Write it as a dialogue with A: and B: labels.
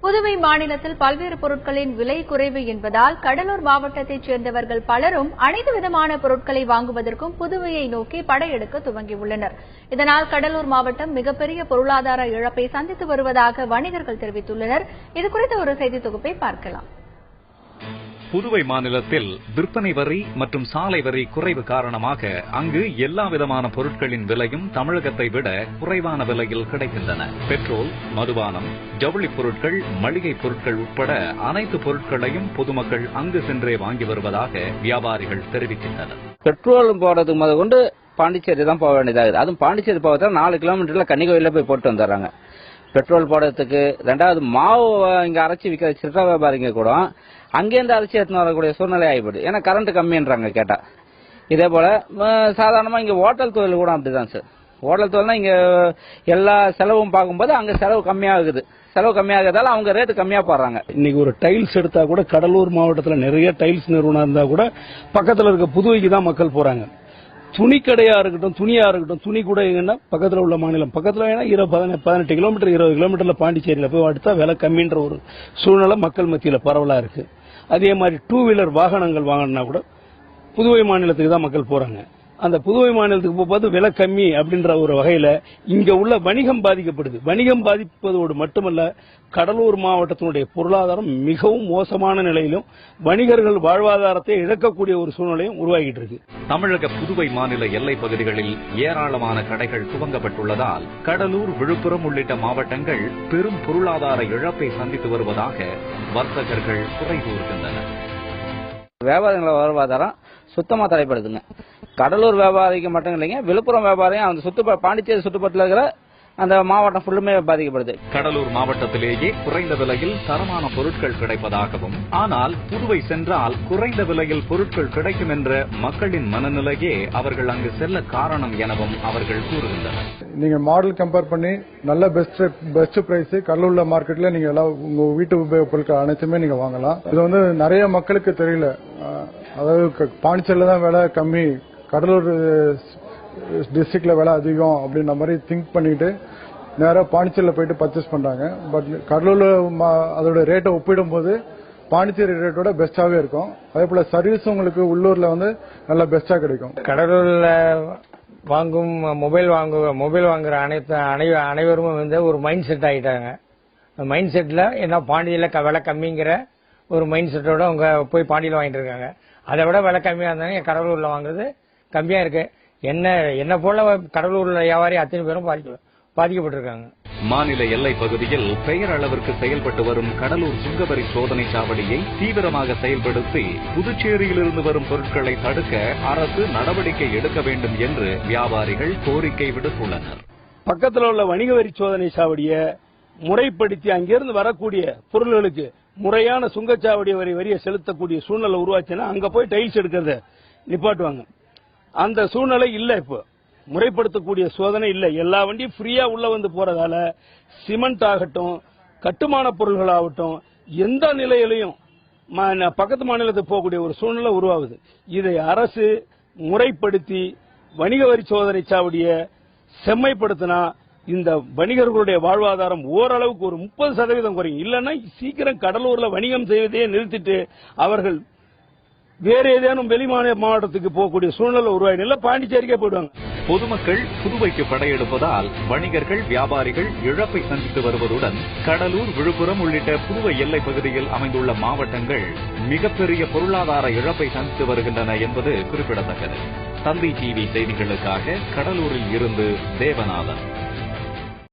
A: புதுவை மாநிலத்தில் பல்வேறு பொருட்களின் விலை குறைவு என்பதால் கடலூர் மாவட்டத்தைச் சேர்ந்தவர்கள் பலரும் அனைத்து விதமான பொருட்களை வாங்குவதற்கும் புதுவையை நோக்கி படையெடுக்க துவங்கியுள்ளனர். இதனால் கடலூர் மாவட்டம் மிகப்பெரிய பொருளாதார இழப்பை சந்தித்து வருவதாக வணிகர்கள் தெரிவித்துள்ளனர். இதுகுறித்த ஒரு செய்தி தொகுப்பை பார்க்கலாம்.
B: புதுவை மாநிலத்தில் விற்பனை வரி மற்றும் சாலை வரி குறைவு காரணமாக அங்கு எல்லா விதமான பொருட்களின் விலையும் தமிழகத்தை விட குறைவான விலையில் கிடைக்கின்றன. பெட்ரோல், மதுபானம், ஜவுளி பொருட்கள், மளிகை பொருட்கள் உட்பட அனைத்து பொருட்களையும் பொதுமக்கள் அங்கு சென்றே வாங்கி வருவதாக வியாபாரிகள் தெரிவிக்கின்றனர்.
C: பெட்ரோல் போடுறதுக்கு முதல் கொண்டு பாண்டிச்சேரி தான் போக வேண்டியதாகுது. அதுவும் பாண்டிச்சேரி போகிறதா 4 கிலோமீட்டர்ல கன்னிகோயில போய் போட்டு வந்துடுறாங்க. பெட்ரோல் போடுறதுக்கு. ரெண்டாவது மாவு இங்க அரைச்சி விற்கிற சில்லறை வியாபாரிங்க கூட அங்கேருந்து அரைச்சி எடுத்துன்னு வரக்கூடிய சூழ்நிலை ஆகிப்போகுது. ஏன்னா கரண்ட் கம்மின்றாங்க கேட்டா. இதே போல சாதாரணமா இங்க ஹோட்டல் தொழில் கூட அப்படிதான் சார். ஹோட்டல் தொழில்னா இங்க எல்லா செலவும் பார்க்கும்போது அங்க செலவு கம்மியாகுது. செலவு கம்மியாகிறதால அவங்க ரேட்டு கம்மியா போடுறாங்க.
D: இன்னைக்கு ஒரு டைல்ஸ் எடுத்தா கூட கடலூர் மாவட்டத்தில் நிறைய டைல்ஸ் நிறுவனம் இருந்தா கூட பக்கத்தில் இருக்க புதுவைக்கு தான் மக்கள் போறாங்க. துணிக்கடையா இருக்கட்டும், துணியா இருக்கட்டும், துணி கூட எங்கன்னா பக்கத்தில் உள்ள மாநிலம் பக்கத்தில் 18 கிலோமீட்டர் 20 கிலோமீட்டர்ல பாண்டிச்சேரியில போய் அடுத்தா விலை கம்மின்ற ஒரு சூழ்நிலை மக்கள் மத்தியில் பரவலா இருக்கு. அதே மாதிரி 2 வீலர் வாகனங்கள் வாங்கினா கூட புதுவை மாநிலத்துக்கு தான் மக்கள் போறாங்க. அந்த புதுவை மாநிலத்துக்கு போகும்போது விலை கம்மி அப்படின்ற ஒரு வகையில இங்க உள்ள வணிகம் பாதிக்கப்படுது. வணிகம் பாதிப்பதோடு மட்டுமல்ல, கடலூர் மாவட்டத்தினுடைய பொருளாதாரம் மிகவும் மோசமான நிலையிலும் வணிகர்கள் வாழ்வாதாரத்தை இழக்கக்கூடிய ஒரு சூழ்நிலையும் உருவாகிட்டு இருக்கு.
B: தமிழக புதுவை மாநில எல்லைப் பகுதிகளில் ஏராளமான கடைகள் துவங்கப்பட்டுள்ளதால் கடலூர், விழுப்புரம் உள்ளிட்ட மாவட்டங்கள் பெரும் பொருளாதார இழப்பை சந்தித்து வருவதாக வர்த்தகர்கள் குறை கூறுகின்றனர்.
C: வியாபாரிகள வாழ்வாதாரம் சுத்தமா தடைப்படுதுங்க. கடலூர் வியாபாரிக்கு மட்டும் இல்லைங்க, விழுப்புரம் வியாபாரியும் அந்த பாண்டிச்சேரி சுற்றுப்பட்டில் இருக்கிற அந்த மாவட்டம் ஃபுல்லுமே பாதிக்கப்படுது.
B: கடலூர் மாவட்டத்திலேயே குறைந்த விலையில் தரமான பொருட்கள் கிடைப்பதாகவும், ஆனால் புதுவை சென்றால் குறைந்த விலையில் பொருட்கள் கிடைக்கும் என்ற மக்களின் மனநிலையே அவர்கள் அங்கு செல்ல காரணம் எனவும் அவர்கள் கூறுகின்றனர்.
E: நீங்க மாடல் கம்பேர் பண்ணி நல்ல பெஸ்ட் பிரைஸ் கடலூர்ல மார்க்கெட்ல நீங்க எல்லாம் உங்க வீட்டு உபயோக பொருட்கள் அனைத்துமே நீங்க வாங்கலாம். இது வந்து நிறைய மக்களுக்கு தெரியல. அதாவது பாண்டிச்சேரியில தான் விலை கம்மி, கடலூர் டிஸ்ட்ரிக்ட்ல விலை அதிகம் அப்படின்ற மாதிரி திங்க் பண்ணிட்டு நேரா பாண்டிச்சேரியில போயிட்டு பர்ச்சேஸ் பண்றாங்க. பட் கடலூர்ல அதோட ரேட்டை ஒப்பிடும் போது பாண்டிச்சேரி ரேட்டோட பெஸ்டாவே இருக்கும். அதே போல சர்வீஸ் உங்களுக்கு உள்ளூர்ல வந்து நல்லா பெஸ்டா கிடைக்கும்.
F: கடலூர்ல வாங்கும் மொபைல் வாங்குற அனைவரும் வந்து ஒரு மைண்ட் செட் ஆகிட்டாங்க. மைண்ட் செட்ல என்ன பாண்டியில விலை கம்மிங்கிற ஒரு மைண்ட் செட்டோட அவங்க போய் பாண்டியில வாங்கிட்டு இருக்காங்க. அதை விட விலை கம்மியா இருந்தாங்க கடலூர்ல வாங்குறது கம்மியா இருக்கு. என்ன போல கடலூர்ல வியாபாரி அத்தனை பேரும் பாதிக்கப்பட்டிருக்காங்க.
B: மாநில எல்லைப் பகுதியில் பெயர் அளவிற்கு செயல்பட்டு வரும் கடலூர் சுங்கவரி சோதனை சாவடியை தீவிரமாக செயல்படுத்தி புதுச்சேரியிலிருந்து வரும் பொருட்களை தடுக்க அரசு நடவடிக்கை எடுக்க வேண்டும் என்று வியாபாரிகள் கோரிக்கை விடுத்துள்ளனர்.
D: பக்கத்தில் உள்ள வணிக வரி சோதனை சாவடியை முறைப்படுத்தி அங்கிருந்து வரக்கூடிய பொருள்களுக்கு முறையான சுங்கச்சாவடி வரியை செலுத்தக்கூடிய சூழ்நிலை உருவாச்சுன்னா அங்க போய் டைல்ஸ் எடுக்கிறத நிப்பாட்டுவாங்க. அந்த சூழ்நிலை இல்ல. இப்போ முறைப்படுத்தக்கூடிய சோதனை இல்ல. எல்லா வண்டியும் ஃப்ரீயா உள்ள வந்து போறதால சிமெண்ட் ஆகட்டும், கட்டுமான பொருள்கள் ஆகட்டும், எந்த நிலையிலையும் பக்கத்து மாநிலத்துக்கு போகக்கூடிய ஒரு சூழ்நிலை உருவாகுது. இதை அரசு முறைப்படுத்தி வணிக வரி சோதனை சாவடியை செம்மைப்படுத்தினா இந்த வணிகர்களுடைய வாழ்வாதாரம் ஓரளவுக்கு ஒரு 30% குறையும். இல்லைன்னா சீக்கிரம் கடலூர்ல வணிகம் செய்வதையே நிறுத்திட்டு அவர்கள் வேற ஏதேனும் வெளி மாவட்டத்துக்கு போகக்கூடிய சூழ்நிலை உருவாயில பாண்டிச்சேரிக்கே போயிடுவாங்க.
B: பொதுமக்கள் புதுவைக்கு படையெடுப்பதால் வணிகர்கள், வியாபாரிகள் இழப்பை சந்தித்து வருவதுடன் கடலூர், விழுப்புரம் உள்ளிட்ட புதுவை எல்லைப் பகுதியில் அமைந்துள்ள மாவட்டங்கள் மிகப்பெரிய பொருளாதார இழப்பை சந்தித்து வருகின்றன என்பது குறிப்பிடத்தக்கது. தந்தை டிவி செய்திகளுக்காக கடலூரில் இருந்து தேவநாதன்.